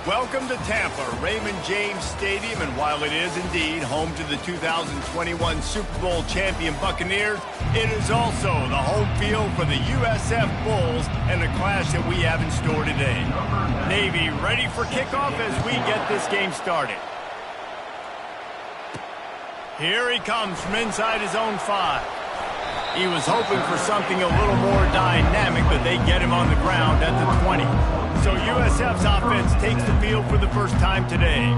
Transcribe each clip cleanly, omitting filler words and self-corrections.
Welcome to Tampa, Raymond James Stadium, and while it is indeed home to the 2021 Super Bowl champion Buccaneers, it is also the home field for the USF Bulls and the clash that we have in store today. Navy ready for kickoff as we get this game started. Here he comes from inside his own 5. He was hoping for something a little more dynamic, but they get him on the ground at the 20. So USF's offense takes the field for the first time today.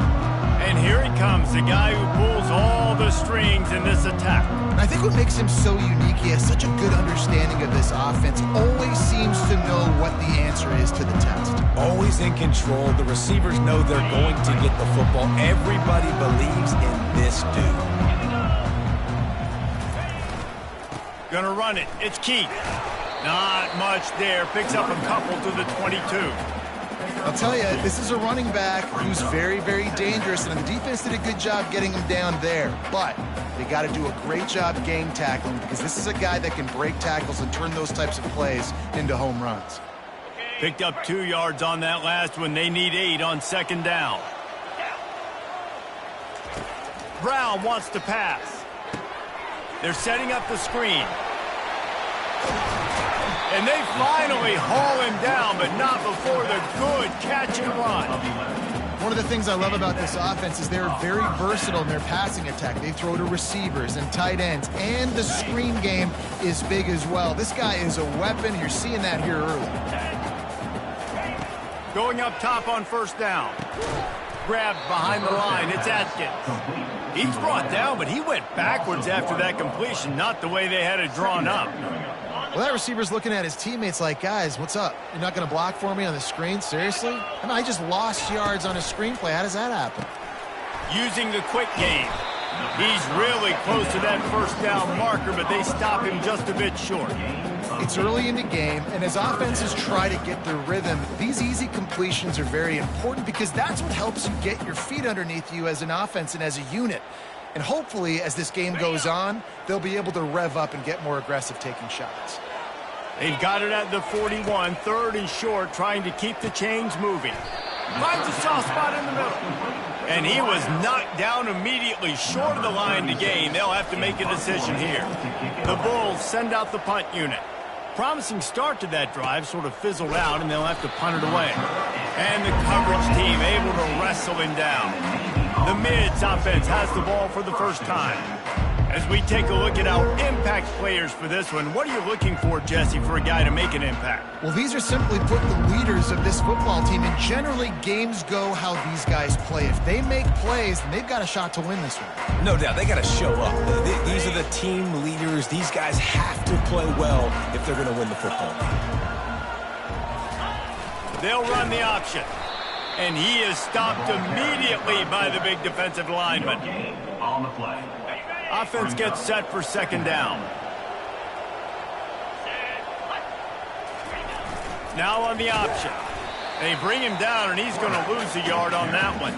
And here he comes, the guy who pulls all the strings in this attack. I think what makes him so unique, he has such a good understanding of this offense, always seems to know what the answer is to the test. Always in control. The receivers know they're going to get the football. Everybody believes in this dude. Gonna run it. It's Keith. Not much there. Picks up a couple to the 22. I'll tell you, this is a running back who's very, very dangerous, and the defense did a good job getting him down there. But they got to do a great job game tackling because this is a guy that can break tackles and turn those types of plays into home runs. Picked up 2 yards on that last one. They need 8 on second down. Brown wants to pass. They're setting up the screen. And they finally haul him down, but not before the good catch and run. One of the things I love about this offense is they're very versatile in their passing attack. They throw to receivers and tight ends, and the screen game is big as well. This guy is a weapon. You're seeing that here early. Going up top on first down. Grabbed behind the line. It's Atkins. He's brought down, but he went backwards after that completion, not the way they had it drawn up. Well, that receiver's looking at his teammates like, guys, what's up? You're not going to block for me on the screen? Seriously? I mean, I just lost yards on a screenplay. How does that happen? Using the quick game. He's really close to that first down marker, but they stop him just a bit short. It's early in the game, and as offenses try to get their rhythm, these easy completions are very important because that's what helps you get your feet underneath you as an offense and as a unit. And hopefully, as this game goes on, they'll be able to rev up and get more aggressive taking shots. They've got it at the 41, 3rd and short, trying to keep the chains moving. Finds a soft spot in the middle. And he was knocked down immediately short of the line to gain. They'll have to make a decision here. The Bulls send out the punt unit. Promising start to that drive, sort of fizzled out, and they'll have to punt it away. And the coverage team able to wrestle him down. The Mids offense has the ball for the first time. As we take a look at our impact players for this one, what are you looking for, Jesse, for a guy to make an impact? Well, these are simply put the leaders of this football team, and generally games go how these guys play. If they make plays, then they've got a shot to win this one. No doubt, they got to show up. These are the team leaders. These guys have to play well if they're going to win the football. They'll run the option. And he is stopped immediately by the big defensive lineman. On the play. Offense gets set for second down. Now on the option. They bring him down, and he's going to lose a yard on that one.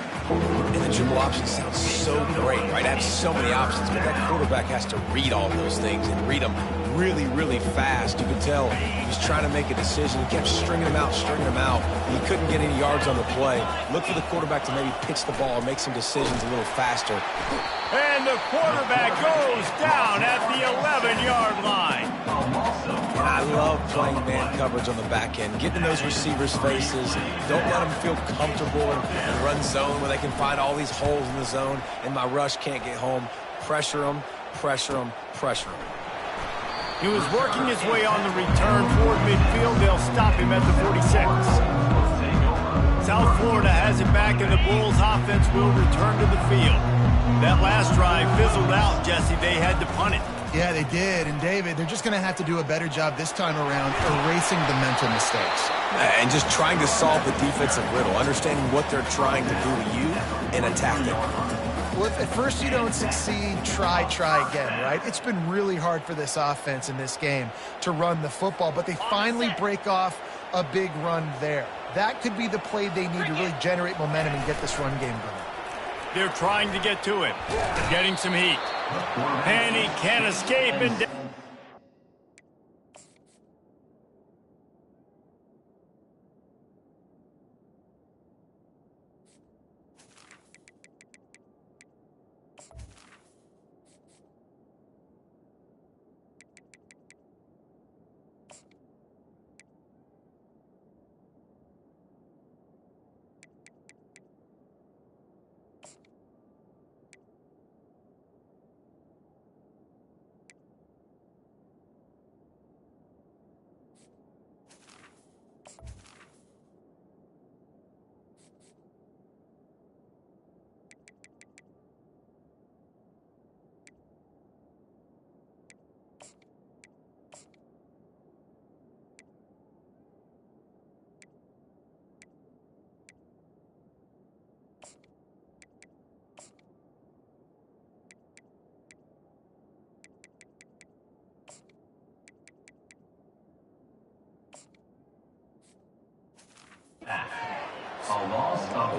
And the triple option sounds so great, right? I have so many options, but that quarterback has to read all those things and read them really, really fast. You could tell he was trying to make a decision. He kept stringing them out, and he couldn't get any yards on the play. Look for the quarterback to maybe pitch the ball or make some decisions a little faster. And the quarterback goes down at the 11-yard line. And I love playing man coverage on the back end, getting in those receivers' faces. Don't let them feel comfortable and run zone where they can find all these holes in the zone, and my rush can't get home. Pressure them, pressure them, pressure them. He was working his way on the return toward midfield. They'll stop him at the 46. South Florida has it back, and the Bulls offense will return to the field. That last drive fizzled out, Jesse. They had to punt it. Yeah, they did. And, David, they're just going to have to do a better job this time around erasing the mental mistakes. And just trying to solve the defensive riddle, understanding what they're trying to do to you and attack them. Well, if at first you don't succeed, try again, right? It's been really hard for this offense in this game to run the football, but they finally break off a big run there. That could be the play they need to really generate momentum and get this run game going. They're trying to get to him. Getting some heat. And he can't escape. And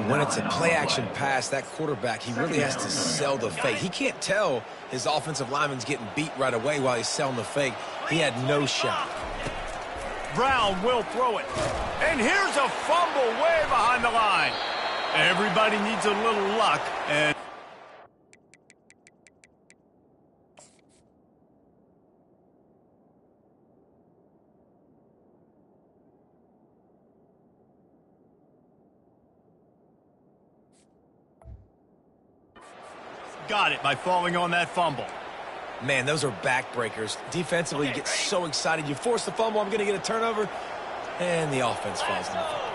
When it's a play-action pass, that quarterback, he really has to sell the fake. He can't tell his offensive lineman's getting beat right away while he's selling the fake. He had no shot. Brown will throw it. And here's a fumble way behind the line. Everybody needs a little luck. And got it by falling on that fumble. Man, those are backbreakers. Defensively, you get so excited. You force the fumble, I'm going to get a turnover, and the offense falls in the fumble.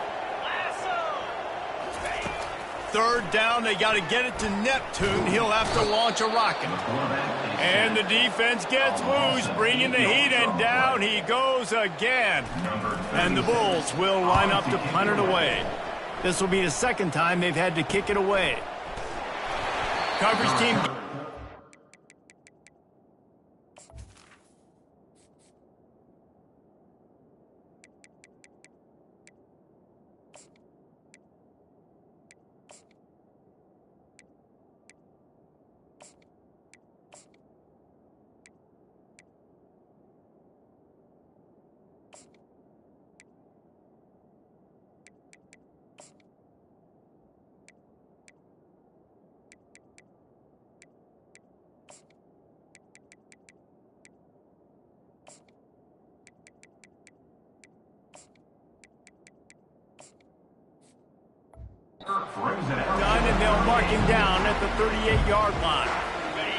Third down, they got to get it to Neptune. He'll have to launch a rocket. And the defense gets loose, bringing the heat, and down he goes again. And the Bulls will line up to punt it away. This will be the second time they've had to kick it away. Coverage team. Done, and they'll mark him down at the 38-yard line.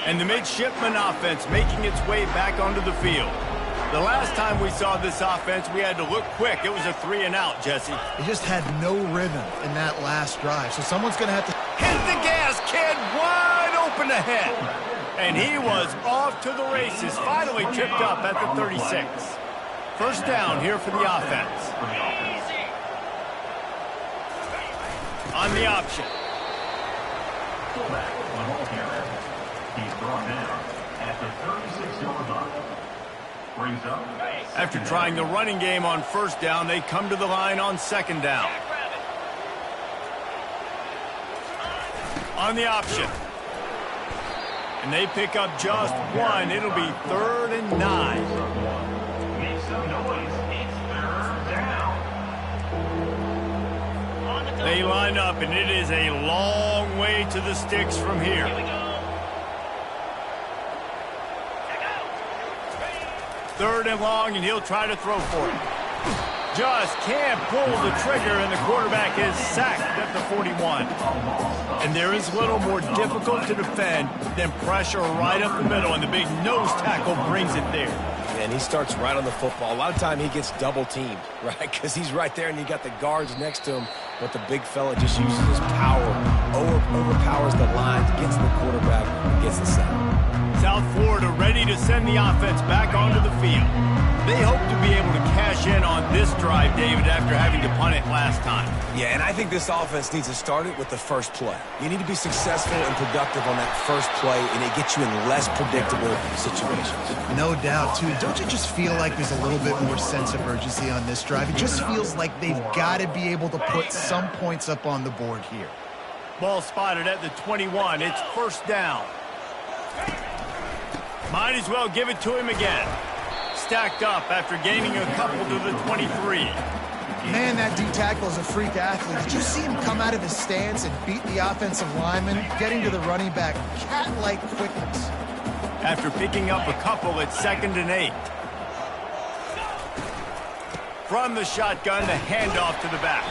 And the midshipman offense making its way back onto the field. The last time we saw this offense, we had to look quick. It was a 3-and-out, Jesse. They just had no rhythm in that last drive, so someone's going to have to hit the gas, kid, wide open ahead. And he was off to the races, finally tripped up at the 36. First down here for the offense. On the option. Fullback on ball carrier. He's brought down at the 36-yard line. Brings up. After trying the running game on first down, they come to the line on second down. On the option. And they pick up just one. It'll be 3rd and 9. Make some noise. It's 3rd down. They line up, and it is a long way to the sticks from here. Third and long, and he'll try to throw for it. Just can't pull the trigger, and the quarterback is sacked at the 41. And there is little more difficult to defend than pressure right up the middle, and the big nose tackle brings it there. And he starts right on the football. A lot of time he gets double teamed, right? Because he's right there and you got the guards next to him. But the big fella just uses his power, overpowers the lines, gets the quarterback, and gets the sack. South Florida ready to send the offense back onto the field. They hope to be able to cash in on this drive, David, after having to punt it last time. Yeah, and I think this offense needs to start it with the first play. You need to be successful and productive on that first play, and it gets you in less predictable situations. No doubt, too. Don't you just feel like there's a little bit more sense of urgency on this drive? It just feels like they've got to be able to put some points up on the board here. Ball spotted at the 21. It's first down. Might as well give it to him again. Stacked up after gaining a couple to the 23. Man, that D-tackle is a freak athlete. Did you see him come out of his stance and beat the offensive lineman, getting to the running back? Cat-like quickness. After picking up a couple, it's 2nd and 8. From the shotgun, the handoff to the back.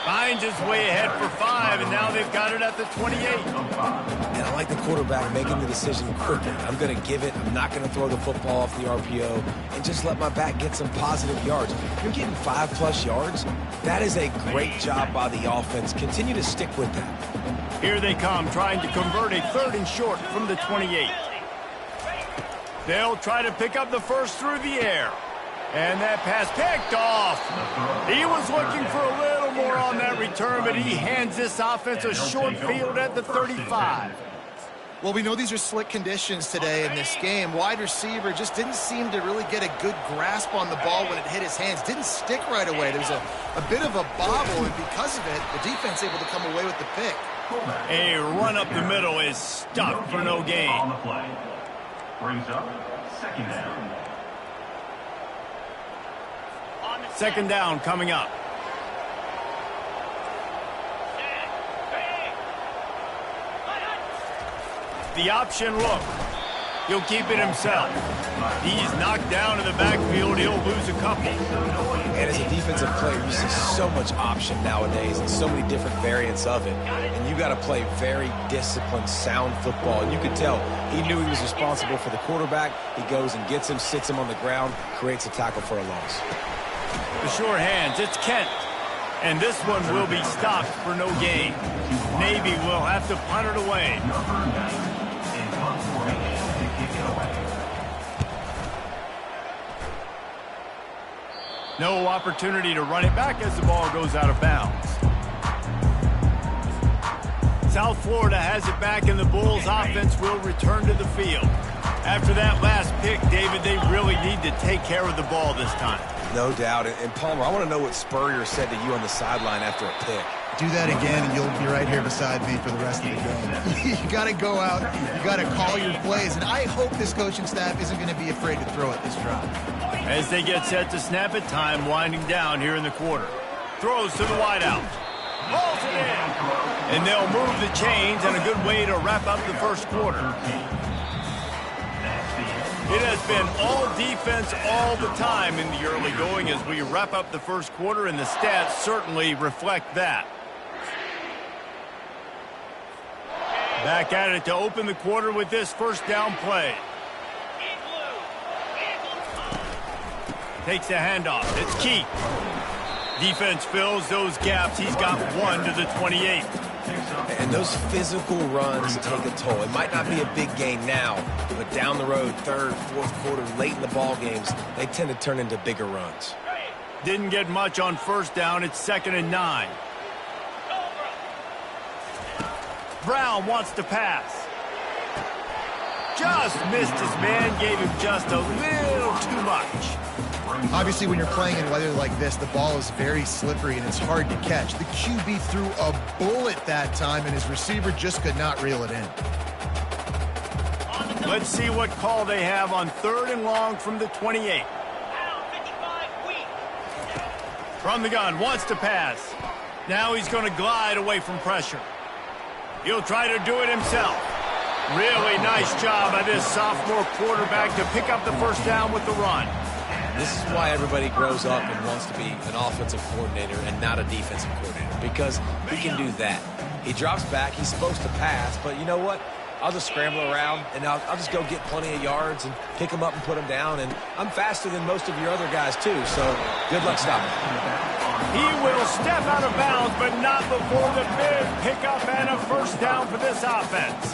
Finds his way ahead for 5, and now they've got it at the 28. And I like the quarterback making the decision quickly. I'm going to give it. I'm not going to throw the football off the RPO and just let my back get some positive yards. You're getting 5+ yards. That is a great job by the offense. Continue to stick with that. Here they come, trying to convert a 3rd and short from the 28. They'll try to pick up the first through the air. And that pass picked off. He was looking for a little more on that return, but he hands this offense a short field at the 35. Well, we know these are slick conditions today in this game. Wide receiver just didn't seem to really get a good grasp on the ball when it hit his hands. Didn't stick right away. There was a bit of a bobble, and because of it, the defense able to come away with the pick. A run up the middle is stuck for no gain. On the play. Brings up second down. Second down coming up. The option look. He'll keep it himself. He's knocked down in the backfield. He'll lose a couple. And as a defensive player, you see so much option nowadays and so many different variants of it. And you got to play very disciplined, sound football. And you could tell he knew he was responsible for the quarterback. He goes and gets him, sits him on the ground, creates a tackle for a loss. The sure hands, it's Kent. And this one will be stopped for no gain. Navy will have to punt it away. No opportunity to run it back as the ball goes out of bounds. South Florida has it back, and the Bulls offense will return to the field. After that last pick, David, they really need to take care of the ball this time. No doubt. And Palmer, I want to know what Spurrier said to you on the sideline after a pick. Do that again, and you'll be right here beside me for the rest of the game. You got to go out. You got to call your plays, and I hope this coaching staff isn't going to be afraid to throw it this drive. As they get set to snap it, time winding down here in the quarter. Throws to the wideout. Rolls it in. And they'll move the chains, and a good way to wrap up the first quarter. It has been all defense all the time in the early going as we wrap up the first quarter, and the stats certainly reflect that. Back at it to open the quarter with this first down play. Takes the handoff. It's Keith. Defense fills those gaps. He's got one to the 28. And those physical runs take a toll. It might not be a big gain now, but down the road, third, fourth quarter, late in the ball games, they tend to turn into bigger runs. Didn't get much on first down. It's 2nd and 9. Brown wants to pass. Just missed his man. Gave him just a little too much. Obviously, when you're playing in weather like this, the ball is very slippery and it's hard to catch. The QB threw a bullet that time, and his receiver just could not reel it in. Let's see what call they have on 3rd and long from the 28. From the gun, wants to pass. Now he's going to glide away from pressure. He'll try to do it himself. Really nice job by this sophomore quarterback to pick up the first down with the run. This is why everybody grows up and wants to be an offensive coordinator and not a defensive coordinator, because he can do that. He drops back. He's supposed to pass, but you know what? I'll just scramble around, and I'll just go get plenty of yards and pick them up and put them down, and I'm faster than most of your other guys, too, so good luck stopping. He will step out of bounds, but not before the big pickup and a first down for this offense.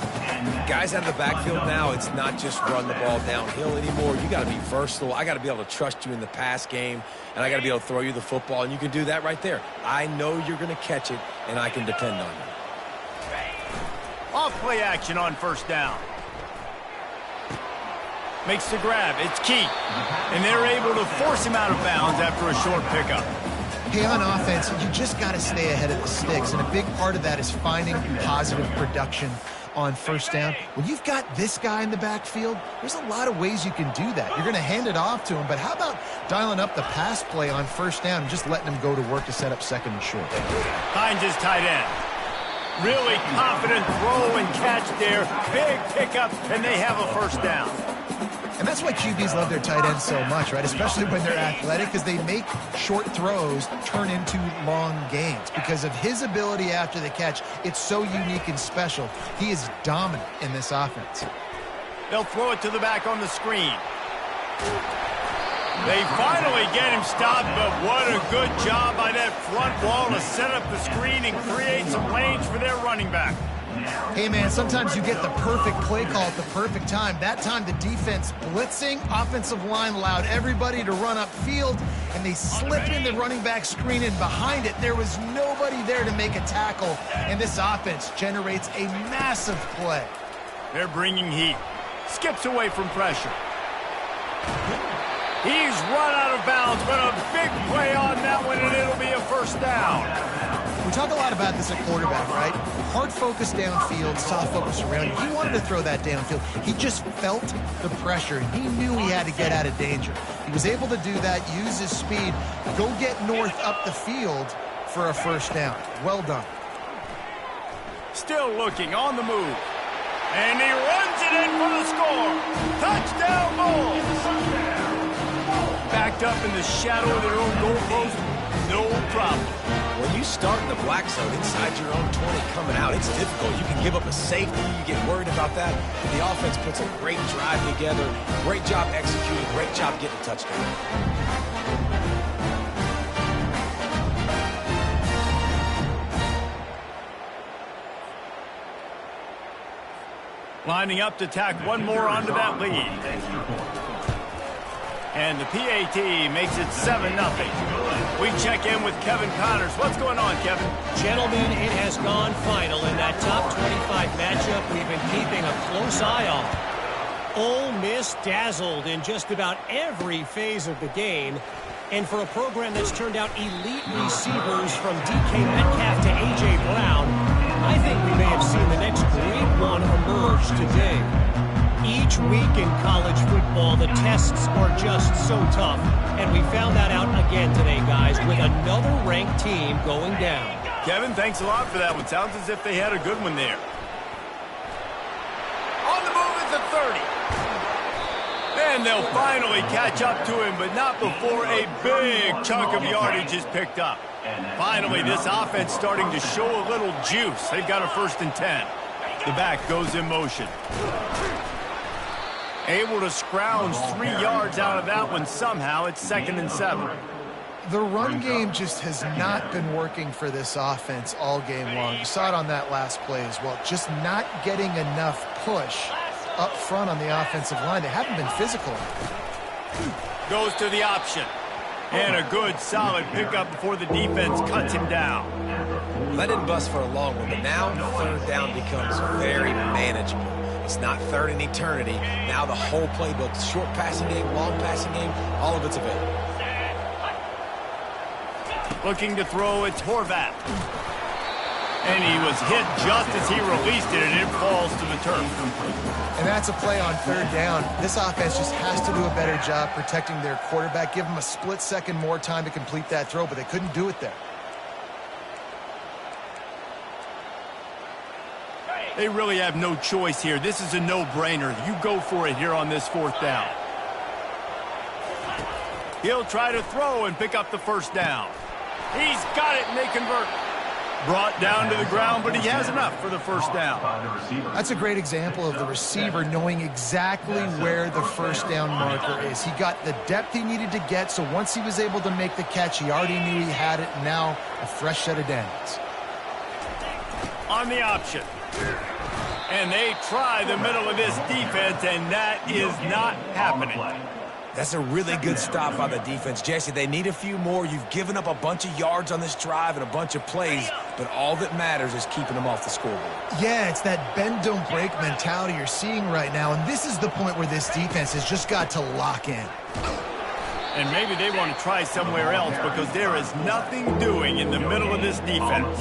Guys out of the backfield now, it's not just run the ball downhill anymore. You got to be versatile. I got to be able to trust you in the pass game, and I got to be able to throw you the football, and you can do that right there. I know you're going to catch it, and I can depend on you. Off play action on first down. Makes the grab. It's Keith. And they're able to force him out of bounds after a short pickup. Hey, on offense, you just got to stay ahead of the sticks, and a big part of that is finding positive production on first down. When you've got this guy in the backfield, there's a lot of ways you can do that. You're going to hand it off to him, but how about dialing up the pass play on first down and just letting him go to work to set up 2nd and short? Hines is tight end. Really confident throw and catch there. Big pickup, and they have a first down. And that's why QBs love their tight ends so much, right? Especially when they're athletic, because they make short throws turn into long gains. Because of his ability after the catch, it's so unique and special. He is dominant in this offense. They'll throw it to the back on the screen. They finally get him stopped, but what a good job by that front wall to set up the screen and create some lanes for their running back. Hey, man, sometimes you get the perfect play call at the perfect time. That time the defense blitzing, offensive line allowed everybody to run upfield, and they slip in the running back screen, and behind it there was nobody there to make a tackle, and this offense generates a massive play. They're bringing heat. Skips away from pressure. He's run out of bounds, but a big play on that one, and it'll be a first down. We talk a lot about this at quarterback, right? Hard focus downfield, soft focus around. He wanted to throw that downfield. He just felt the pressure. He knew he had to get out of danger. He was able to do that, use his speed, go get north up the field for a first down. Well done. Still looking on the move. And he runs it in for the score. Touchdown Bulls. Backed up in the shadow of their own goalpost, no problem. When you start in the black zone inside your own 20 coming out, it's difficult. You can give up a safety. You get worried about that. The offense puts a great drive together. Great job executing. Great job getting a touchdown. Lining up to tack one more onto that lead. And the PAT makes it 7-0. We check in with Kevin Connors. What's going on, Kevin? Gentlemen, it has gone final in that top 25 matchup we've been keeping a close eye on. Ole Miss dazzled in just about every phase of the game. And for a program that's turned out elite receivers from DK Metcalf to A.J. Brown, I think we may have seen the next great one emerge today. Each week in college football, the tests are just so tough. And we found that out again today, guys, with another ranked team going down. Kevin, thanks a lot for that one. Sounds as if they had a good one there. On the move is the 30. Then they'll finally catch up to him, but not before a big chunk of yardage is picked up. Finally, this offense starting to show a little juice. They've got a 1st and 10. The back goes in motion. Able to scrounge 3 yards out of that one somehow. It's 2nd and 7. The run game just has not been working for this offense all game long. You saw it on that last play as well. Just not getting enough push up front on the offensive line. They haven't been physical. Goes to the option. And a good, solid pickup before the defense cuts him down. That didn't bust for a long one, but now 3rd down becomes very manageable. It's not 3rd in eternity. Now the whole playbook, short passing game, long passing game, all of it's available. Looking to throw, it's Horvath. And he was hit just as he released it, and it falls to the turf. And that's a play on 3rd down. This offense just has to do a better job protecting their quarterback. Give him a split second more time to complete that throw, but they couldn't do it there. They really have no choice here. This is a no-brainer. You go for it here on this 4th down. He'll try to throw and pick up the 1st down. He's got it, and they convert. Brought down to the ground, but he has enough for the 1st down. That's a great example of the receiver knowing exactly where the 1st down marker is. He got the depth he needed to get, so once he was able to make the catch, he already knew he had it, and now a fresh set of downs. On the option. And they try the middle of this defense, and that is not happening. That's a really good stop by the defense. Jesse, they need a few more. You've given up a bunch of yards on this drive and a bunch of plays, but all that matters is keeping them off the scoreboard. Yeah, it's that bend, don't break mentality you're seeing right now, and this is the point where this defense has just got to lock in. And maybe they want to try somewhere else because there is nothing doing in the middle of this defense.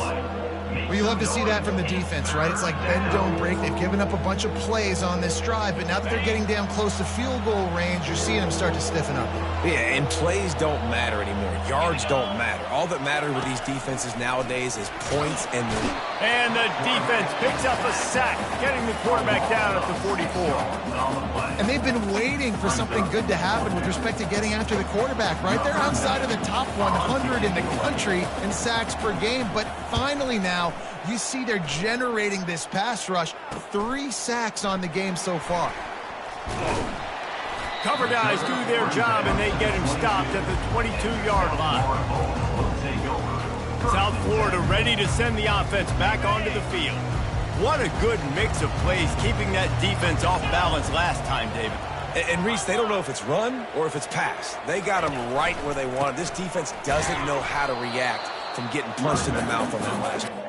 Well, you love to see that from the defense, right? It's like bend, don't break. They've given up a bunch of plays on this drive, but now that they're getting down close to field goal range, you're seeing them start to stiffen up. Yeah, and plays don't matter anymore. Yards don't matter. All that matters with these defenses nowadays is points and the... And the defense picks up a sack, getting the quarterback down at the 44. And they've been waiting for something good to happen with respect to getting after the quarterback, right? They're outside of the top 100 in the country in sacks per game, but finally now you see they're generating this pass rush. 3 sacks on the game so far. Cover guys do their job, and they get him stopped at the 22-yard line. South Florida ready to send the offense back onto the field. What a good mix of plays, keeping that defense off balance last time, David. And Reese, they don't know if it's run or if it's pass. They got them right where they want it. This defense doesn't know how to react from getting punched in the mouth on that last one.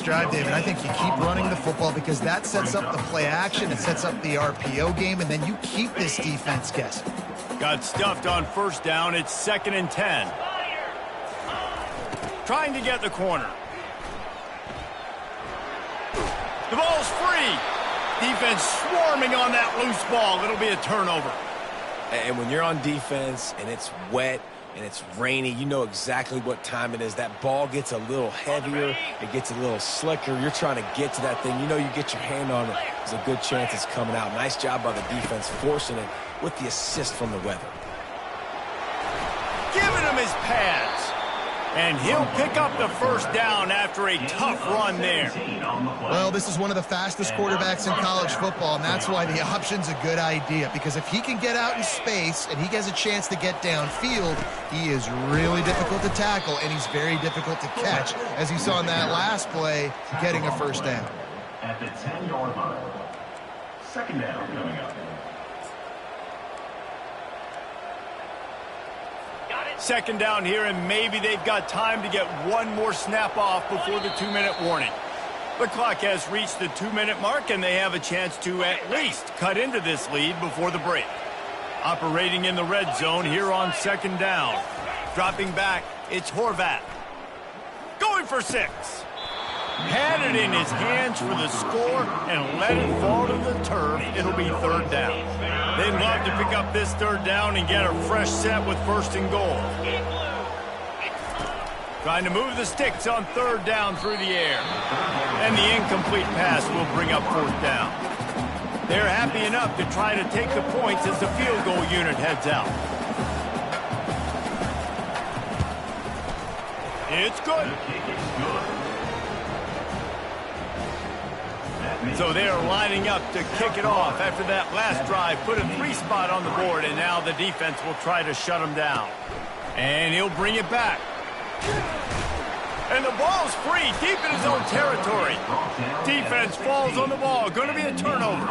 next drive, David, I think you keep running the football because that sets up the play action, it sets up the RPO game, and then you keep this defense guessing. Got stuffed on first down. It's 2nd and 10. Trying to get the corner. The ball's free. Defense swarming on that loose ball. It'll be a turnover. And when you're on defense and it's wet and it's rainy, you know exactly what time it is. That ball gets a little heavier. It gets a little slicker. You're trying to get to that thing. You know you get your hand on it. There's a good chance it's coming out. Nice job by the defense forcing it with the assist from the weather. Giving him his pads. And he'll pick up the first down after a tough run there. Well, this is one of the fastest quarterbacks in college football, and that's why the option's a good idea. Because if he can get out in space and he gets a chance to get downfield, he is really difficult to tackle, and he's very difficult to catch, as you saw in that last play, getting a first down. At the 10-yard line. 2nd down coming up. 2nd down here, and maybe they've got time to get one more snap off before the 2-minute warning. The clock has reached the 2-minute mark, and they have a chance to at least cut into this lead before the break. Operating in the red zone here on 2nd down. Dropping back, it's Horvat. Going for 6. Had it in his hands for the score and let it fall to the turf. It'll be 3rd down. They'd love to pick up this 3rd down and get a fresh set with 1st and goal. Trying to move the sticks on 3rd down through the air. And the incomplete pass will bring up 4th down. They're happy enough to try to take the points as the field goal unit heads out. It's good. So they're lining up to kick it off after that last drive. Put a 3 spot on the board, and now the defense will try to shut him down. And he'll bring it back. And the ball's free, deep in his own territory. Defense falls on the ball. Going to be a turnover.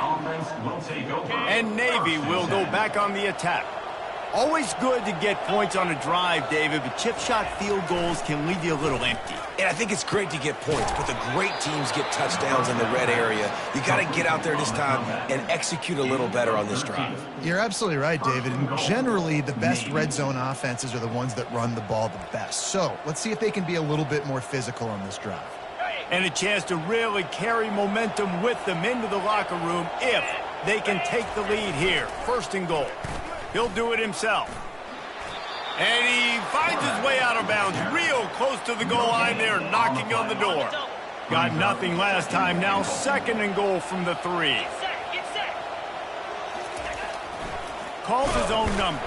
And Navy will go back on the attack. Always good to get points on a drive, David, but chip shot field goals can leave you a little empty. And I think it's great to get points, but the great teams get touchdowns in the red area. You got to get out there this time and execute a little better on this drive. You're absolutely right, David. And generally, the best red zone offenses are the ones that run the ball the best. So let's see if they can be a little bit more physical on this drive. And a chance to really carry momentum with them into the locker room if they can take the lead here. 1st and goal. He'll do it himself. And he finds his way out of bounds real close to the goal line there, knocking on the door. Got nothing last time. Now 2nd and goal from the 3. Calls his own number.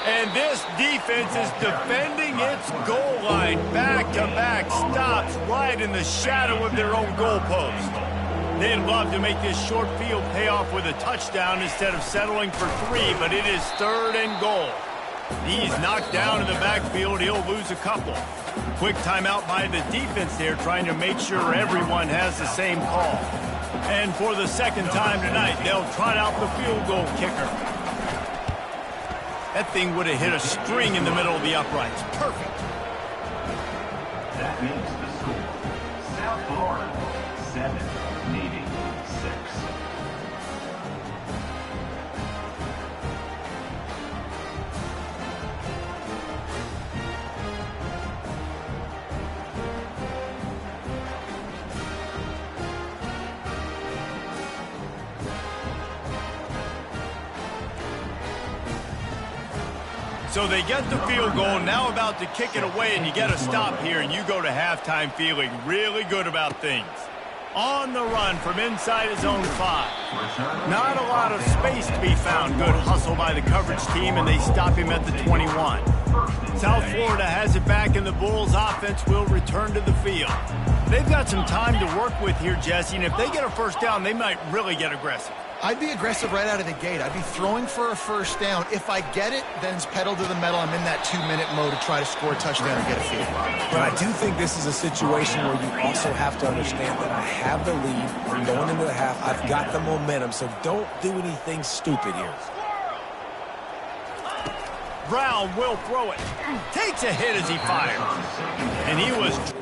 And this defense is defending its goal line. Back-to-back stops right in the shadow of their own goalpost. They'd love to make this short field pay off with a touchdown instead of settling for 3, but it is 3rd and goal. He's knocked down in the backfield. He'll lose a couple. Quick timeout by the defense there, trying to make sure everyone has the same call. And for the 2nd time tonight, they'll trot out the field goal kicker. That thing would have hit a string in the middle of the uprights. Perfect. That means the score. South Florida, 7, Navy, 6. So they get the field goal, now about to kick it away, and you get a stop here, and you go to halftime feeling really good about things. On the run from inside his own 5. Not a lot of space to be found. Good hustle by the coverage team, and they stop him at the 21. South Florida has it back, and the Bulls offense will return to the field. They've got some time to work with here, Jesse, and if they get a first down, they might really get aggressive. I'd be aggressive right out of the gate. I'd be throwing for a first down. If I get it, then it's pedal to the metal. I'm in that 2-minute mode to try to score a touchdown and get a field. But I do think this is a situation where you also have to understand that I have the lead. I'm going into the half. I've got the momentum, so don't do anything stupid here. Brown will throw it. Takes a hit as he fires. And he was...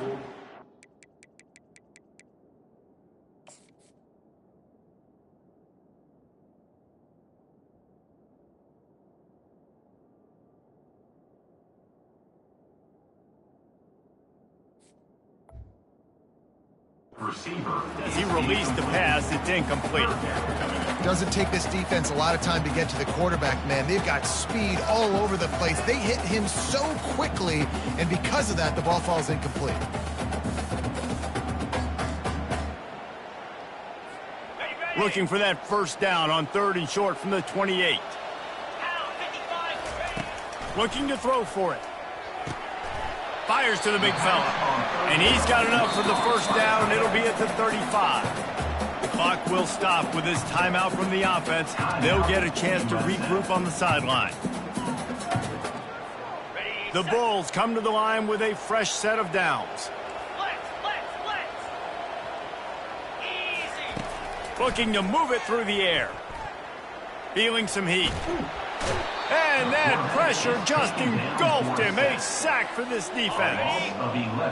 receiver. As he released the pass, it's incomplete. Doesn't take this defense a lot of time to get to the quarterback, man. They've got speed all over the place. They hit him so quickly, and because of that, the ball falls incomplete. Looking for that first down on 3rd and short from the 28. Looking to throw for it. Fires to the big fella. And he's got enough for the first down. It'll be at the 35. The clock will stop with this timeout from the offense. They'll get a chance to regroup on the sideline. The Bulls come to the line with a fresh set of downs. Looking to move it through the air. Feeling some heat. And that pressure just engulfed him. A sack for this defense.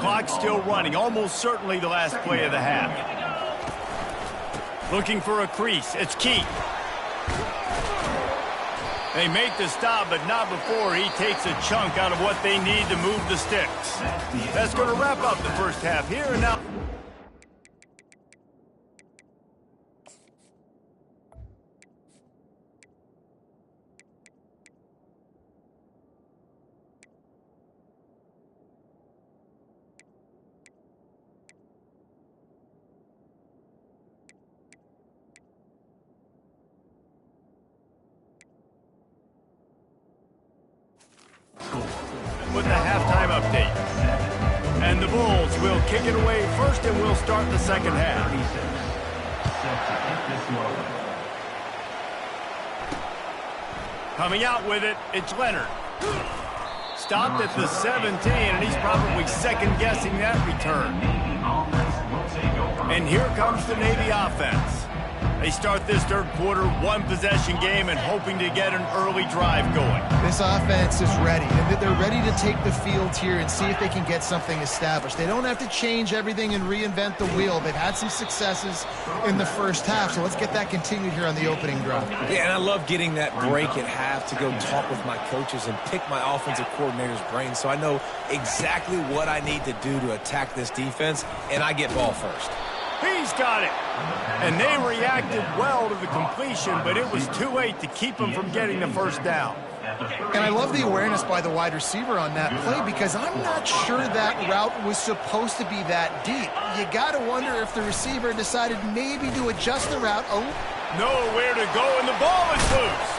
Clock still running. Almost certainly the last play of the half. Looking for a crease. It's Keith. They make the stop, but not before he takes a chunk out of what they need to move the sticks. That's going to wrap up the first half here and now. With the halftime update. And the Bulls will kick it away first, and we'll start the second half. Coming out with it, it's Leonard. Stopped at the 17, and he's probably second-guessing that return. And here comes the Navy offense. They start this third quarter, one-possession game, and hoping to get an early drive going. This offense is ready. They're ready to take the field here and see if they can get something established. They don't have to change everything and reinvent the wheel. They've had some successes in the first half, so let's get that continued here on the opening drive. Yeah, and I love getting that break at half to go talk with my coaches and pick my offensive coordinator's brain so I know exactly what I need to do to attack this defense, and I get ball first. He's got it. And they reacted well to the completion, but it was too late to keep him from getting the first down. And I love the awareness by the wide receiver on that play because I'm not sure that route was supposed to be that deep. You got to wonder if the receiver decided maybe to adjust the route. Nowhere to go, and the ball is loose.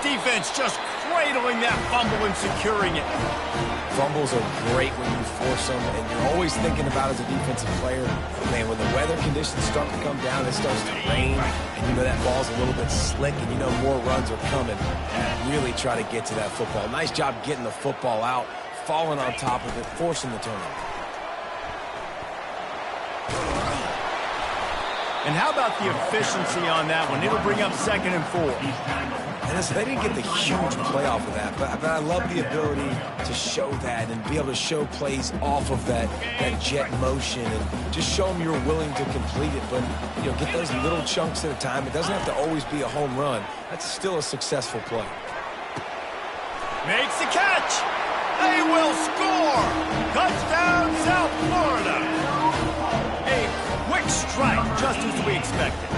Defense just cradling that fumble and securing it. Fumbles are great when you force them, and you're always thinking about as a defensive player, man, when the weather conditions start to come down, it starts to rain, and you know that ball's a little bit slick, and you know more runs are coming. Really try to get to that football. Nice job getting the football out, falling on top of it, forcing the turnover. And how about the efficiency on that one? It'll bring up 2nd and 4. And listen, they didn't get the huge play off of that, but I love the ability to show that and be able to show plays off of that jet motion and just show them you're willing to complete it. But, you know, get those little chunks at a time. It doesn't have to always be a home run. That's still a successful play. Makes the catch. They will score. Touchdown, South Florida. A quick strike, just as we expected.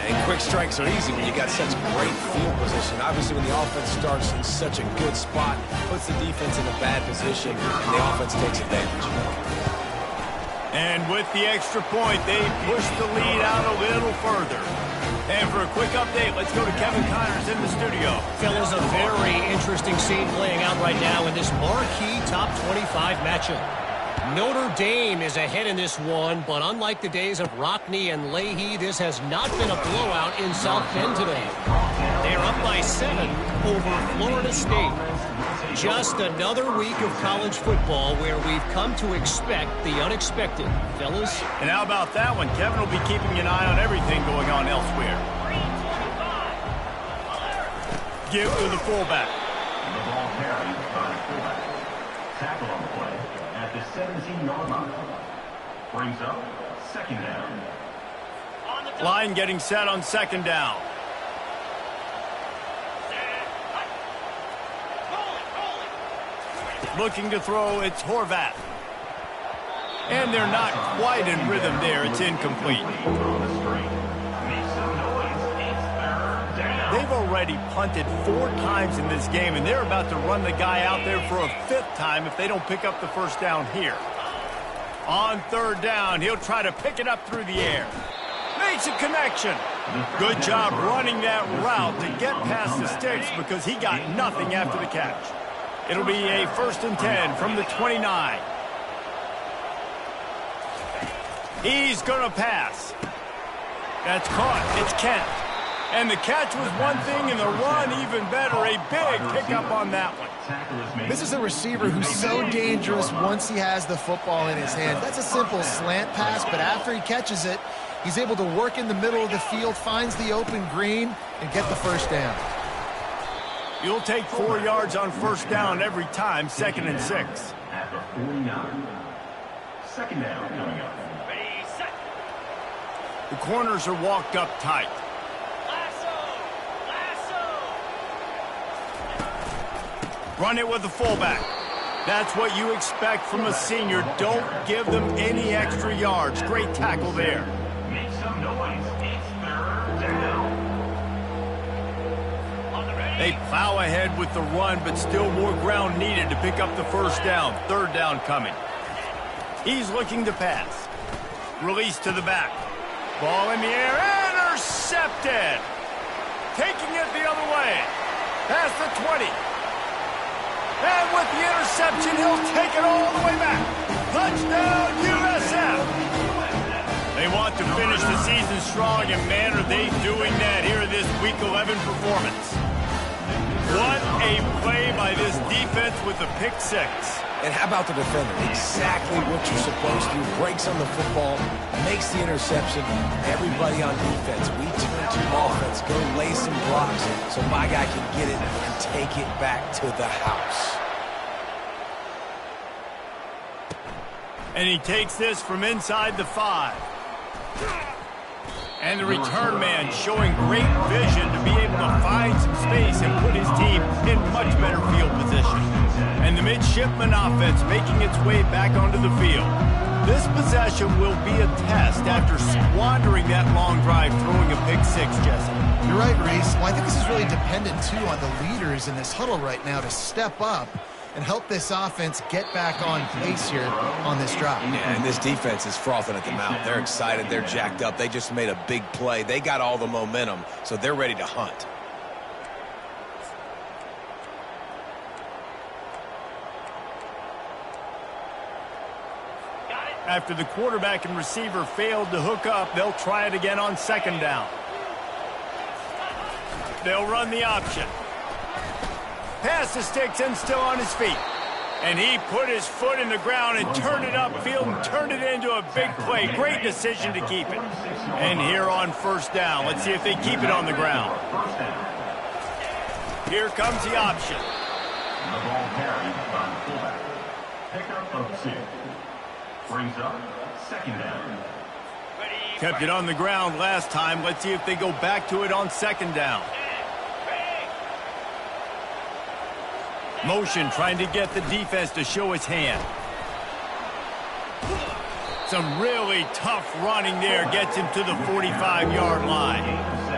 And quick strikes are easy when you got such great field position. Obviously, when the offense starts in such a good spot, puts the defense in a bad position, and the offense takes advantage. And with the extra point, they push the lead out a little further. And for a quick update, let's go to Kevin Connors in the studio. Fellas, a very interesting scene playing out right now in this marquee top 25 matchup. Notre Dame is ahead in this one, but unlike the days of Rockne and Leahy, this has not been a blowout in South Bend today. They are up by 7 over Florida State. Just another week of college football where we've come to expect the unexpected. Fellas? And how about that one? Kevin will be keeping an eye on everything going on elsewhere. Give to the fullback. The ball carried by fullback. Tackle on the play at the 17-yard line. Brings up 2nd down. Line getting set on 2nd down. Looking to throw, it's Horvat. And they're not quite in rhythm there. It's incomplete. They've already punted 4 times in this game, and they're about to run the guy out there for a 5th time if they don't pick up the first down here. On 3rd down, he'll try to pick it up through the air. Makes a connection. Good job running that route to get past the sticks because he got nothing after the catch. It'll be a 1st and 10 from the 29. He's going to pass. That's caught. It's Kent. And the catch was one thing, and the run even better. A big pickup on that one. This is a receiver who's so dangerous once he has the football in his hands. That's a simple slant pass, but after he catches it, he's able to work in the middle of the field, finds the open green, and get the first down. You'll take 4 yards on 1st down every time, 2nd and 6. At the 49. 2nd down coming up. The corners are walked up tight. Run it with the fullback. That's what you expect from a senior. Don't give them any extra yards. Great tackle there. Make some noise. It's 3rd down. They plow ahead with the run, but still more ground needed to pick up the first down. 3rd down coming. He's looking to pass. Release to the back. Ball in the air. Intercepted. Taking it the other way. Past the 20. And with the interception, he'll take it all the way back. Touchdown, USF. They want to finish the season strong, and man, are they doing that here in this Week 11 performance. What a play by this defense with the pick 6. And how about the defender? Exactly what you're supposed to do. Breaks on the football, makes the interception. Everybody on defense, we turn to offense. Go lay some blocks so my guy can get it and take it back to the house. And he takes this from inside the 5. And the return man showing great vision to be able to find some space and put his team in much better field position. And the midshipman offense making its way back onto the field. This possession will be a test after squandering that long drive throwing a pick 6, Jesse. You're right, Reese. Well, I think this is really dependent, too, on the leaders in this huddle right now to step up and help this offense get back on pace here on this drive. Yeah, and this defense is frothing at the mouth. They're excited. They're jacked up. They just made a big play. They got all the momentum, so they're ready to hunt. After the quarterback and receiver failed to hook up, they'll try it again on 2nd down. They'll run the option. Pass the sticks and still on his feet. And he put his foot in the ground and turned it upfield and turned it into a big play. Great decision to keep it. And here on 1st down, let's see if they keep it on the ground. Here comes the option. The ball carried by the fullback. Pickup of 6. Brings up 2nd down. Kept it on the ground last time. Let's see if they go back to it on 2nd down. Motion trying to get the defense to show its hand. Some really tough running there gets him to the 45-yard line.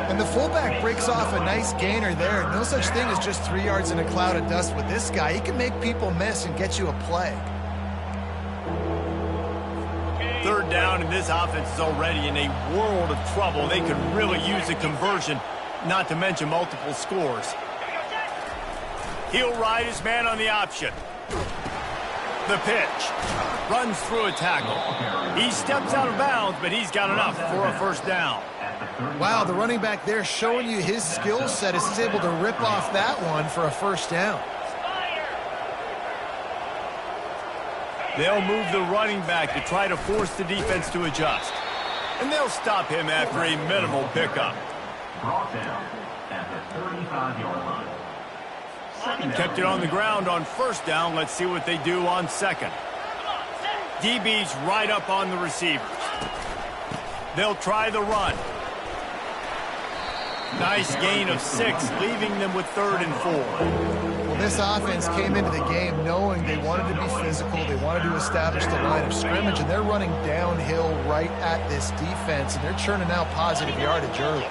And the fullback breaks off a nice gainer there. No such thing as just 3 yards in a cloud of dust with this guy. He can make people miss and get you a play. 3rd down, and this offense is already in a world of trouble. They could really use a conversion, not to mention multiple scores. He'll ride his man on the option. The pitch. Runs through a tackle. He steps out of bounds, but he's got enough for a 1st down. Wow, the running back there showing you his skill set as he's able to rip off that one for a 1st down. They'll move the running back to try to force the defense to adjust. And they'll stop him after a minimal pickup. Brought down at the 35-yard line. Kept it on the ground on 1st down. Let's see what they do on 2nd. DB's right up on the receivers. They'll try the run. Nice gain of 6, leaving them with 3rd and 4. Well, this offense came into the game knowing they wanted to be physical, they wanted to establish the line of scrimmage, and they're running downhill right at this defense, and they're churning out positive yardage early.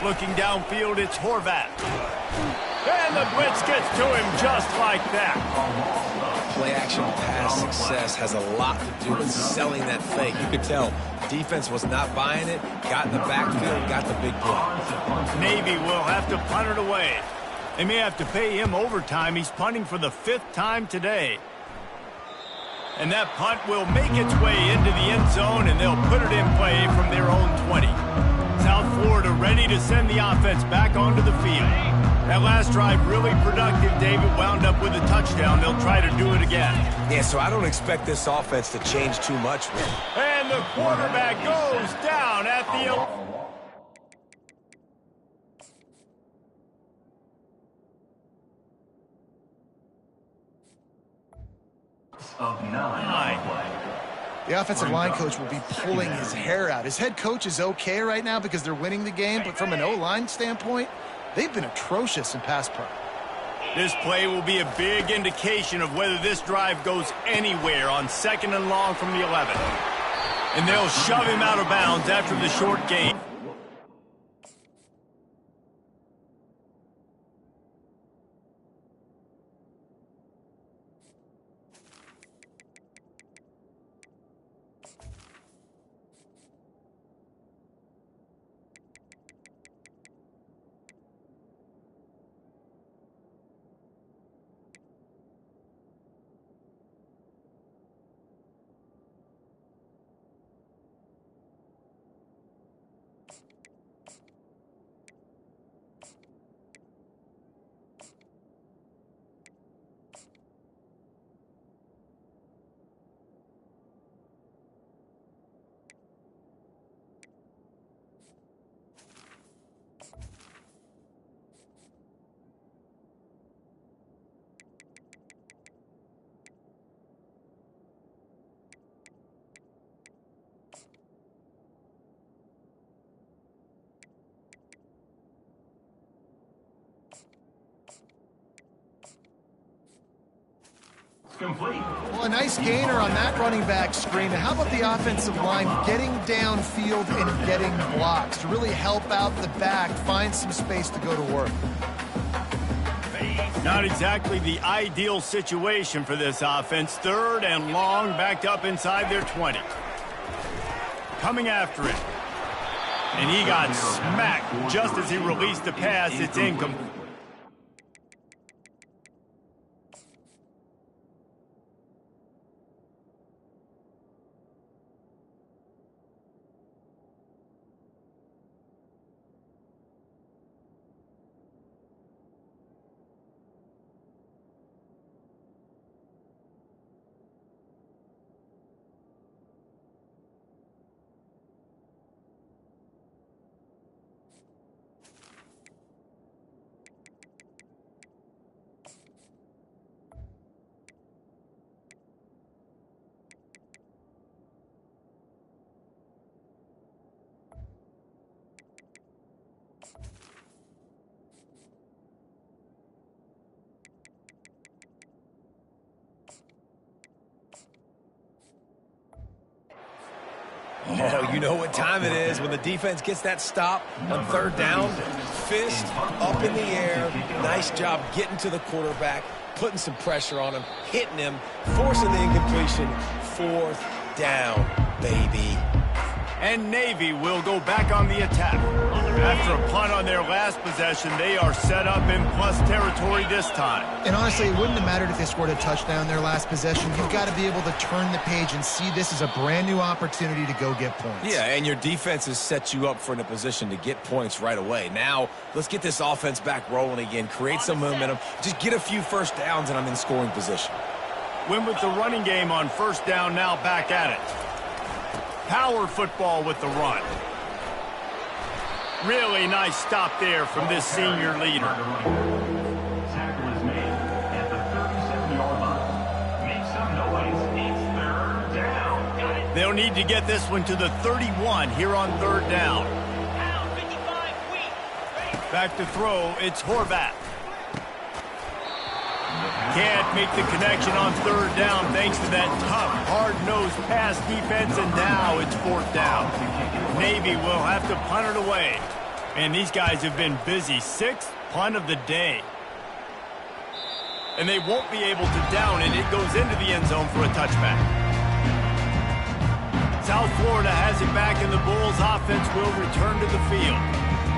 Looking downfield, it's Horvat. And the blitz gets to him just like that. Play-action pass success has a lot to do with selling that fake. You could tell defense was not buying it, got in the backfield, got the big play. Navy will have to punt it away. They may have to pay him overtime. He's punting for the 5th time today. And that punt will make its way into the end zone, and they'll put it in play from their own 20. South Florida ready to send the offense back onto the field. That last drive really productive. David wound up with a touchdown. They'll try to do it again. Yeah, so I don't expect this offense to change too much. And the quarterback goes down at the... Of 9. The offensive line coach will be pulling his hair out. His head coach is okay right now because they're winning the game, but from an O-line standpoint, they've been atrocious in pass pro. This play will be a big indication of whether this drive goes anywhere on 2nd and long from the 11. And they'll shove him out of bounds after the short gain. Complete. Well, a nice gainer on that running back screen. And how about the offensive line getting downfield and getting blocks to really help out the back, find some space to go to work? Not exactly the ideal situation for this offense. 3rd and long, backed up inside their 20. Coming after it. And he got smacked just as he released the pass. It's incomplete. Oh, you know what time it is when the defense gets that stop on 3rd down. Fist up in the air. Nice job getting to the quarterback, putting some pressure on him, hitting him, forcing the incompletion. 4th down, baby. And Navy will go back on the attack. After a punt on their last possession, they are set up in plus territory this time. And honestly, it wouldn't have mattered if they scored a touchdown their last possession. You've got to be able to turn the page and see this as a brand new opportunity to go get points. Yeah, and your defense has set you up for in a position to get points right away. Now, let's get this offense back rolling again, create some momentum, just get a few first downs, and I'm in scoring position. Win with the running game on 1st down, now back at it. Power football with the run. Really nice stop there from this senior leader. Tackle is made at the 37-yard line. Make some noise. It's 3rd down. They'll need to get this one to the 31 here on 3rd down. Back to throw, it's Horvath. Can't make the connection on third down thanks to that tough, hard-nosed pass defense, and now it's fourth down. Navy will have to punt it away. And these guys have been busy. Sixth punt of the day. And they won't be able to down it. It goes into the end zone for a touchback. South Florida has it back, and the Bulls offense will return to the field.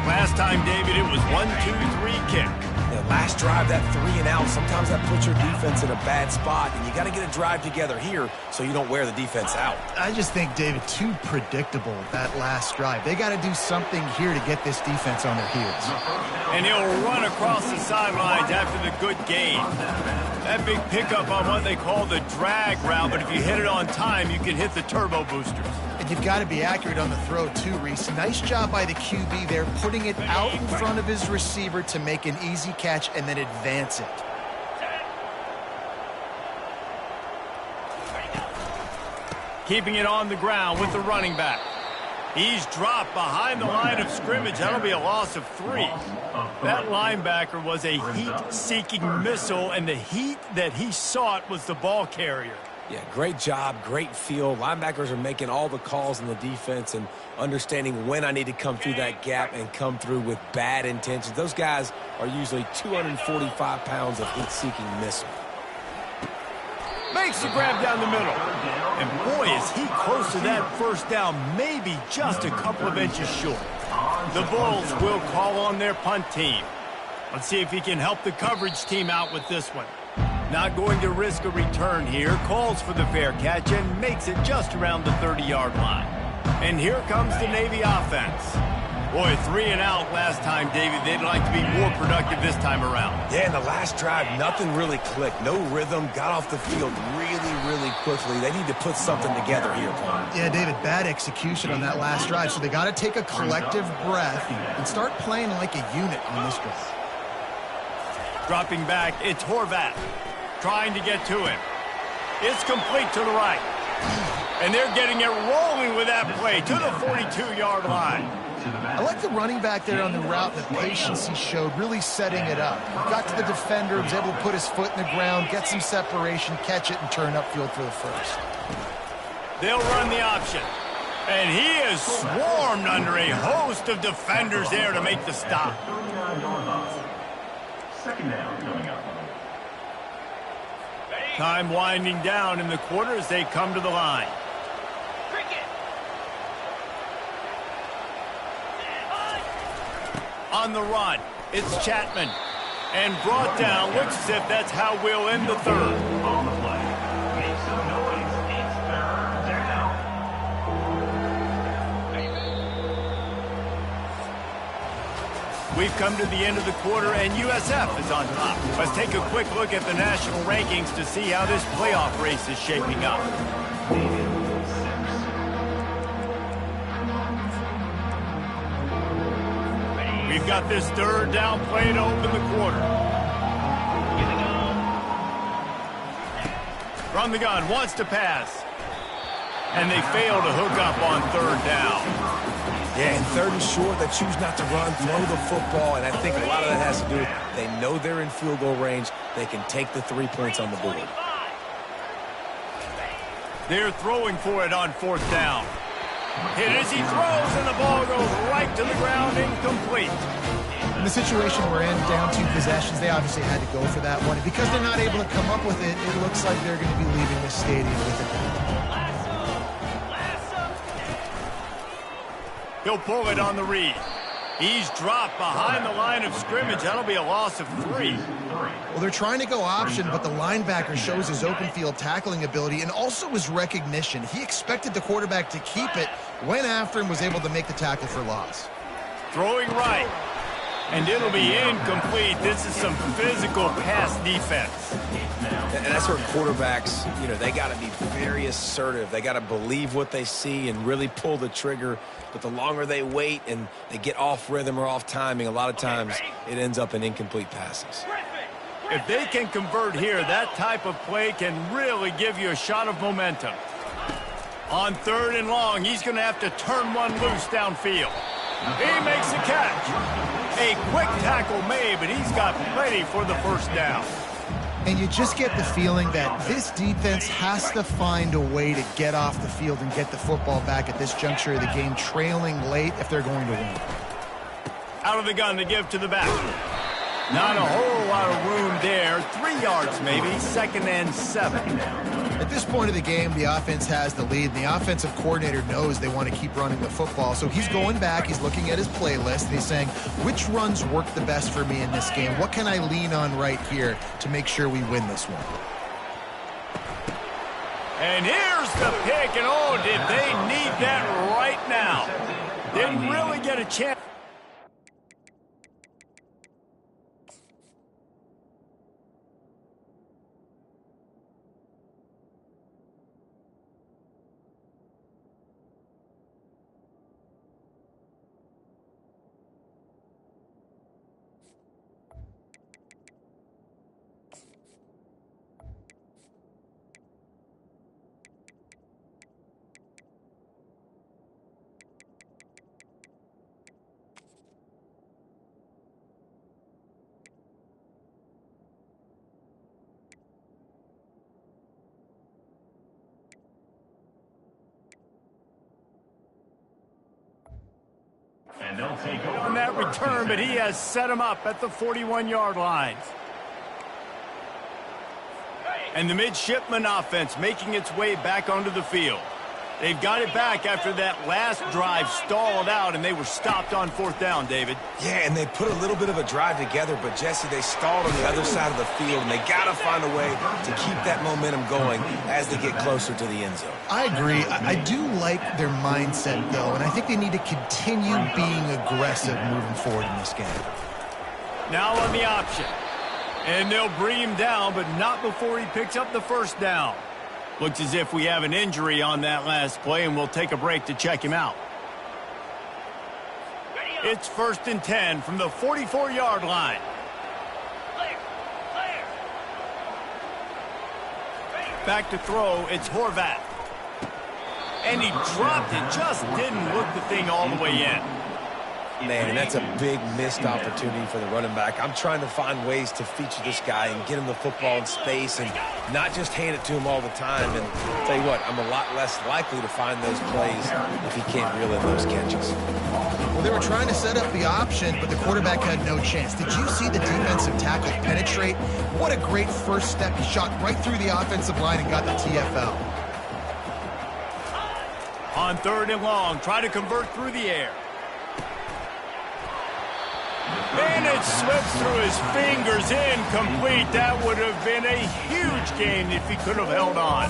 Last time, David, it was 1-2-3 kick. Yeah, last drive, that 3 and out, sometimes that puts your defense in a bad spot, and you got to get a drive together here so you don't wear the defense out. I just think, David, too predictable, that last drive. They got to do something here to get this defense on their heels. And he'll run across the sidelines after the good gain. That big pickup on what they call the drag route, but if you hit it on time, you can hit the turbo boosters. And you've got to be accurate on the throw, too, Reese. Nice job by the QB there, putting it out in front of his receiver to make an easy catch and then advance it. Keeping it on the ground with the running back. He's dropped behind the line of scrimmage. That'll be a loss of 3. That linebacker was a heat-seeking missile, and the heat that he sought was the ball carrier. Yeah, great job, great feel. Linebackers are making all the calls in the defense and understanding when I need to come through that gap and come through with bad intentions. Those guys are usually 245 pounds of heat-seeking missile. Makes the grab down the middle. And boy, is he close to that first down, maybe just a couple of inches short. The Bulls will call on their punt team. Let's see if he can help the coverage team out with this one. Not going to risk a return here. Calls for the fair catch and makes it just around the 30-yard line. And here comes the Navy offense. Boy, 3 and out last time, David. They'd like to be more productive this time around. Yeah, in the last drive, nothing really clicked. No rhythm, got off the field really quickly. They need to put something together here, Paul. Yeah, David, bad execution on that last drive, so they got to take a collective breath and start playing like a unit on this drive. Dropping back, it's Horvath. Trying to get to him. It's complete to the right. And they're getting it rolling with that play to the 42-yard line. I like the running back there on the route, the patience he showed, really setting it up. He got to the defender, was able to put his foot in the ground, get some separation, catch it, and turn upfield for the first. They'll run the option. And he is swarmed under a host of defenders there to make the stop. Second down coming up. Time winding down in the quarter as they come to the line. On the run, it's Chapman. And brought down, looks as if that's how we'll end the third. On the play. Make some noise. It's third down. We've come to the end of the quarter, and USF is on top. Let's take a quick look at the national rankings to see how this playoff race is shaping up. We've got this third down play to open the quarter. From the gun, wants to pass. And they fail to hook up on third down. Yeah, and third and short, they choose not to run, throw the football, and I think a lot of that has to do with they know they're in field goal range. They can take the 3 points on the board. They're throwing for it on fourth down. Hit as he throws, and the ball goes right to the ground, incomplete. In the situation we're in, down 2 possessions, they obviously had to go for that one. And because they're not able to come up with it, it looks like they're going to be leaving the stadium with it. He'll pull it on the read. He's dropped behind the line of scrimmage. That'll be a loss of 3. Well, they're trying to go option, but the linebacker shows his open field tackling ability and also his recognition. He expected the quarterback to keep it, went after him, was able to make the tackle for loss. Throwing right. And it'll be incomplete. This is some physical pass defense. And that's where quarterbacks, they got to be very assertive. They got to believe what they see and really pull the trigger. But the longer they wait and they get off rhythm or off timing, a lot of times it ends up in incomplete passes. If they can convert here, that type of play can really give you a shot of momentum. On third and long, he's going to have to turn one loose downfield. He makes the catch. A quick tackle made, but he's got plenty for the first down. And you just get the feeling that this defense has to find a way to get off the field and get the football back at this juncture of the game, trailing late if they're going to win. Out of the gun to give to the back. Not a whole lot of room there. 3 yards maybe, 2nd and 7. At this point of the game, the offense has the lead, and the offensive coordinator knows they want to keep running the football. So he's going back, he's looking at his playlist, and he's saying, which runs work the best for me in this game? What can I lean on right here to make sure we win this one? And here's the pick, and oh, did they need that right now. Didn't really get a chance. And they'll take over On that return, but he has set him up at the 41-yard line. And the midshipman offense making its way back onto the field. They've got it back after that last drive stalled out, and they were stopped on 4th down, David. Yeah, and they put a little bit of a drive together, but, Jesse, they stalled on the other side of the field, and they got to find a way to keep that momentum going as they get closer to the end zone. I agree. I do like their mindset, though, and I think they need to continue being aggressive moving forward in this game. Now on the option. And they'll bring him down, but not before he picks up the first down. Looks as if we have an injury on that last play, and we'll take a break to check him out. It's 1st and 10 from the 44-yard line. Back to throw, it's Horvath. And he dropped it, just didn't look the thing all the way in. Man, that's a big missed opportunity for the running back. I'm trying to find ways to feature this guy and get him the football in space and not just hand it to him all the time. And I'll tell you what, I'm a lot less likely to find those plays if he can't reel in those catches. Well, they were trying to set up the option, but the quarterback had no chance. Did you see the defensive tackle penetrate? What a great first step. He shot right through the offensive line and got the TFL. On 3rd and long, try to convert through the air. And it slips through his fingers, incomplete. That would have been a huge gain if he could have held on.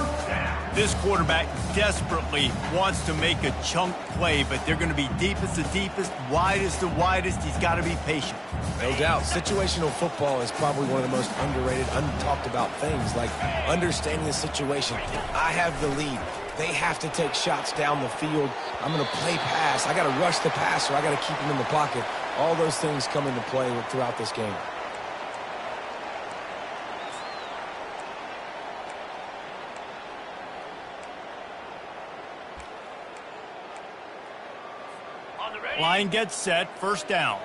This quarterback desperately wants to make a chunk play, but they're going to be deepest the deepest, widest the widest. He's got to be patient. No doubt. Situational football is probably one of the most underrated, untalked about things, like understanding the situation. I have the lead. They have to take shots down the field. I'm going to play pass. I got to rush the passer. I got to keep him in the pocket. All those things come into play throughout this game. Line gets set, 1st down.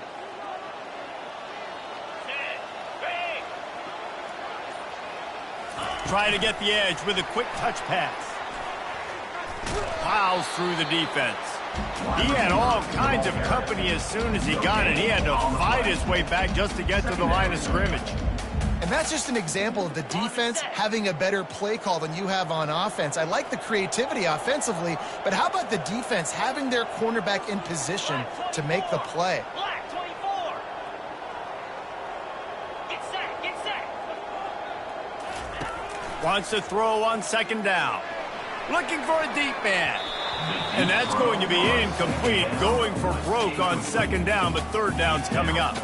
Try to get the edge with a quick touch pass. Plows through the defense. He had all kinds of company as soon as he got it. He had to fight his way back just to get to the line of scrimmage. And that's just an example of the defense having a better play call than you have on offense. I like the creativity offensively, but how about the defense having their cornerback in position to make the play? Black 24. Get set. Wants to throw on 2nd down. Looking for a deep man. And that's going to be incomplete. Going for broke on 2nd down, but 3rd down's coming up.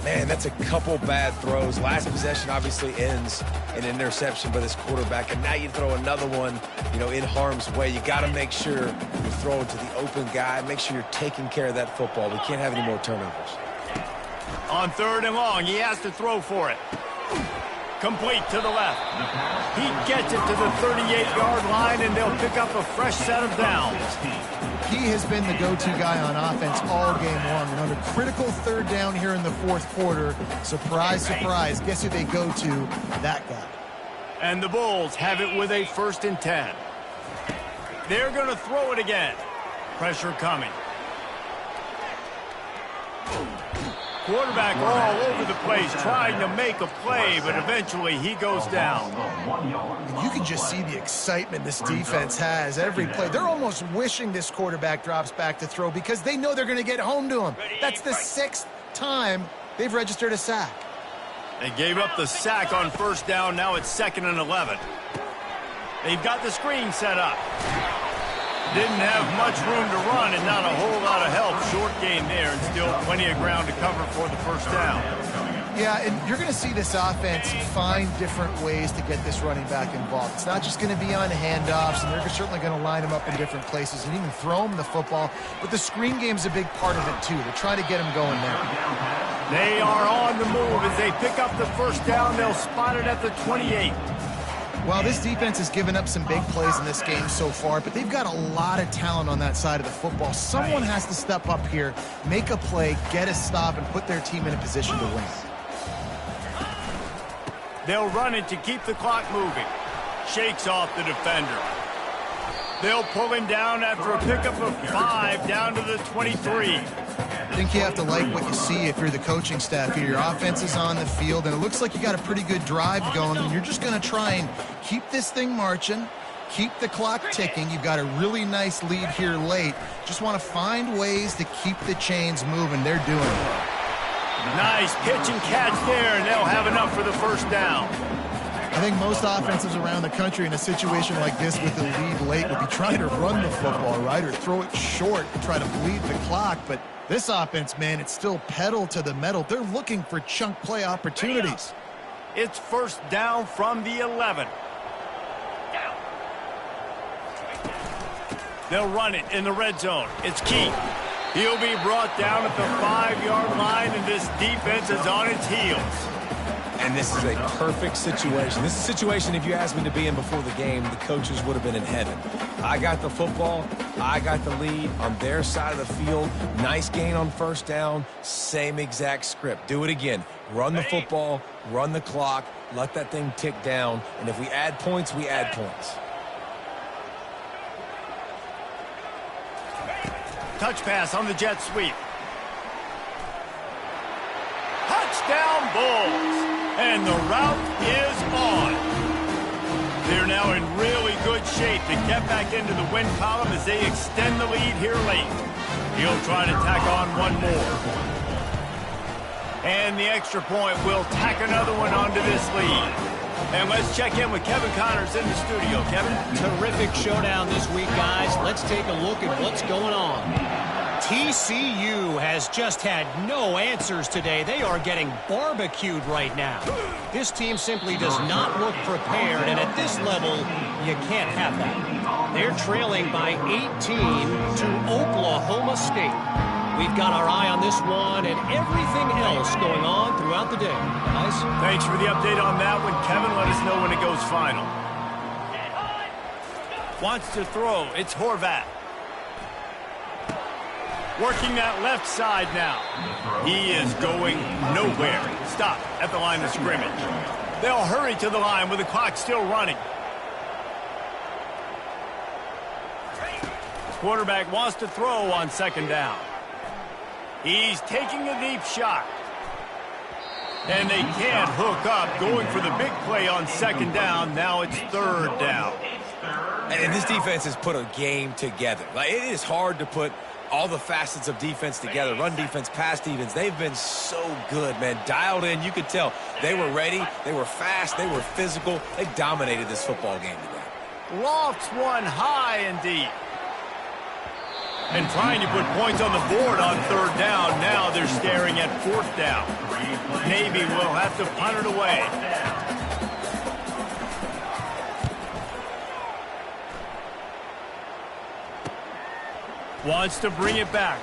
Man, that's a couple bad throws. Last possession obviously ends in an interception by this quarterback, and now you throw another one, in harm's way. You got to make sure you throw it to the open guy. Make sure you're taking care of that football. We can't have any more turnovers. On 3rd and long, he has to throw for it. Complete to the left. He gets it to the 38-yard line, and they'll pick up a fresh set of downs. He has been the go-to guy on offense all game long. And on a critical third down here in the fourth quarter, surprise, surprise, guess who they go to? That guy. And the Bulls have it with a 1st and 10. They're going to throw it again. Pressure coming. Quarterback all over the place trying to make a play, but eventually he goes down. You can just see the excitement this defense has every play. They're almost wishing this quarterback drops back to throw because they know they're going to get home to him. That's the 6th time they've registered a sack. They gave up the sack on 1st down. Now it's 2nd and 11. They've got the screen set up. Didn't have much room to run and not a whole lot of help. Short gain there and still plenty of ground to cover for the 1st down. Yeah, and you're going to see this offense find different ways to get this running back involved. It's not just going to be on handoffs, and they're certainly going to line him up in different places and even throw him the football. But the screen game's a big part of it, too. They're trying to get him going there. They are on the move. As they pick up the 1st down, they'll spot it at the 28. Well, this defense has given up some big plays in this game so far, but they've got a lot of talent on that side of the football. Someone has to step up here, make a play, get a stop, and put their team in a position to win. They'll run it to keep the clock moving. Shakes off the defender. They'll pull him down after a pickup of 5 down to the 23. I think you have to like what you see if you're the coaching staff here. Your offense is on the field, and it looks like you got a pretty good drive going, and you're just going to try and keep this thing marching, keep the clock ticking. You've got a really nice lead here late. Just want to find ways to keep the chains moving. They're doing it. Nice pitch and catch there, and they'll have enough for the 1st down. I think most offenses around the country in a situation like this with the lead late would be trying to run the football, right, or throw it short and try to bleed the clock. But this offense, man, it's still pedal to the metal. They're looking for chunk play opportunities. It's 1st down from the 11. They'll run it in the red zone. It's Keith. He'll be brought down at the 5-yard line, and this defense is on its heels. And this is a perfect situation. This is a situation, if you asked me to be in before the game, the coaches would have been in heaven. I got the football. I got the lead on their side of the field. Nice gain on 1st down. Same exact script. Do it again. Run the football, run the clock, let that thing tick down. And if we add points, we add points. Touch pass on the jet sweep. Touchdown Bulls. And the route is on. They're now in really good shape to get back into the win column as they extend the lead here late. He'll try to tack on one more. And the extra point will tack another one onto this lead. And let's check in with Kevin Connors in the studio. Kevin? Terrific showdown this week, guys. Let's take a look at what's going on. TCU has just had no answers today. They are getting barbecued right now. This team simply does not look prepared, and at this level, you can't have that. They're trailing by 18 to Oklahoma State. We've got our eye on this one and everything else going on throughout the day. Guys? Thanks for the update on that one, Kevin. Let us know when it goes final. Wants to throw. It's Horvat. Working that left side now. He is going nowhere. Stop at the line of scrimmage. They'll hurry to the line with the clock still running. Quarterback wants to throw on 2nd down. He's taking a deep shot. And they can't hook up. Going for the big play on 2nd down. Now it's 3rd down. And this defense has put a game together. Like, it is hard to put all the facets of defense together. Run defense, pass defense. They've been so good, man. Dialed in. You could tell they were ready. They were fast. They were physical. They dominated this football game today. Lofts one high and deep. And trying to put points on the board on 3rd down. Now they're staring at 4th down. Navy will have to punt it away. Wants to bring it back.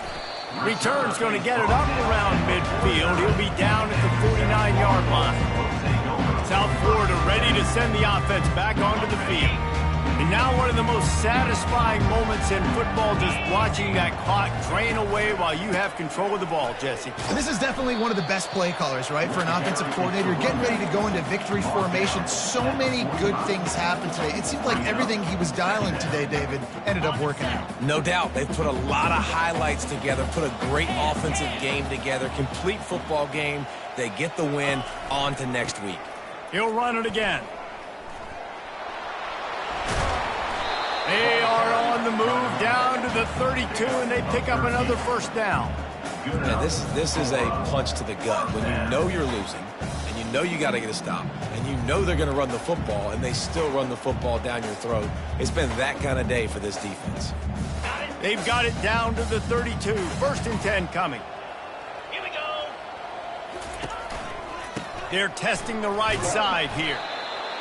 Return's going to get it up around midfield. He'll be down at the 49-yard line. South Florida ready to send the offense back onto the field. And now one of the most satisfying moments in football, just watching that clock drain away while you have control of the ball, Jesse. And this is definitely one of the best play callers, right, for an offensive coordinator. Getting ready to go into victory formation. So many good things happened today. It seemed like everything he was dialing today, David, ended up working out. No doubt. They've put a lot of highlights together, put a great offensive game together, complete football game. They get the win. On to next week. He'll run it again. They are on the move down to the 32, and they pick up another first down. Yeah, this is a punch to the gut. When you know you're losing, and you know you got to get a stop, and you know they're going to run the football, and they still run the football down your throat. It's been that kind of day for this defense. They've got it down to the 32. 1st and 10 coming. Here we go. They're testing the right side here.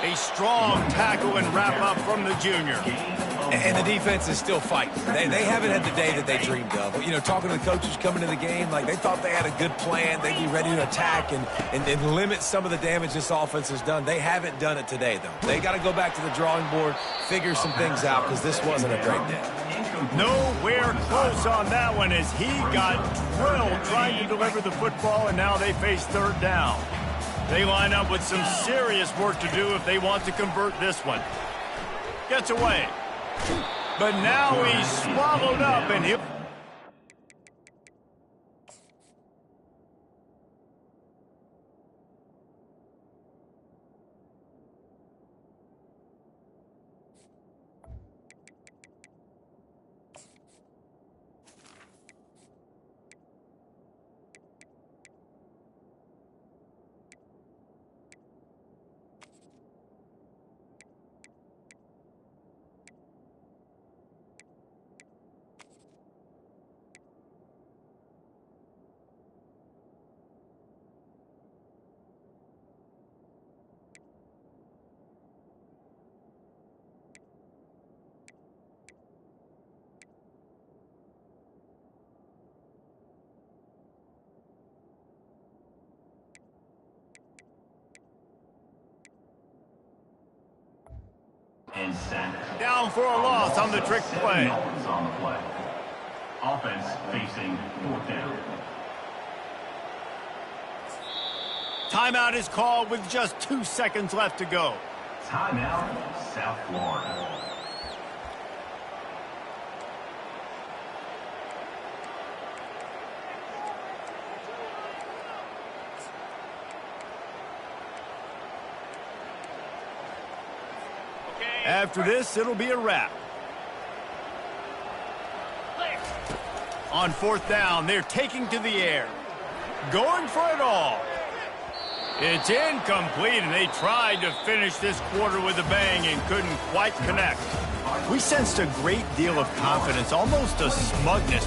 A strong tackle and wrap-up from the junior. And the defense is still fighting. They haven't had the day that they dreamed of. You know, talking to the coaches coming to the game, like they thought they had a good plan. They'd be ready to attack and limit some of the damage this offense has done. They haven't done it today, though. They got to go back to the drawing board, figure some things out, because this wasn't a great day. Nowhere close on that one as he got drilled trying to deliver the football, and now they face 3rd down. They line up with some serious work to do if they want to convert this one. Gets away. But now he's swallowed up and he'll... And sacked. Down for a loss on the trick play. Melton's on the play. Offense facing 4th down. Timeout is called with just 2 seconds left to go. Timeout, South Florida. After this, it'll be a wrap. On 4th down, they're taking to the air. Going for it all. It's incomplete, and they tried to finish this quarter with a bang and couldn't quite connect. We sensed a great deal of confidence, almost a smugness,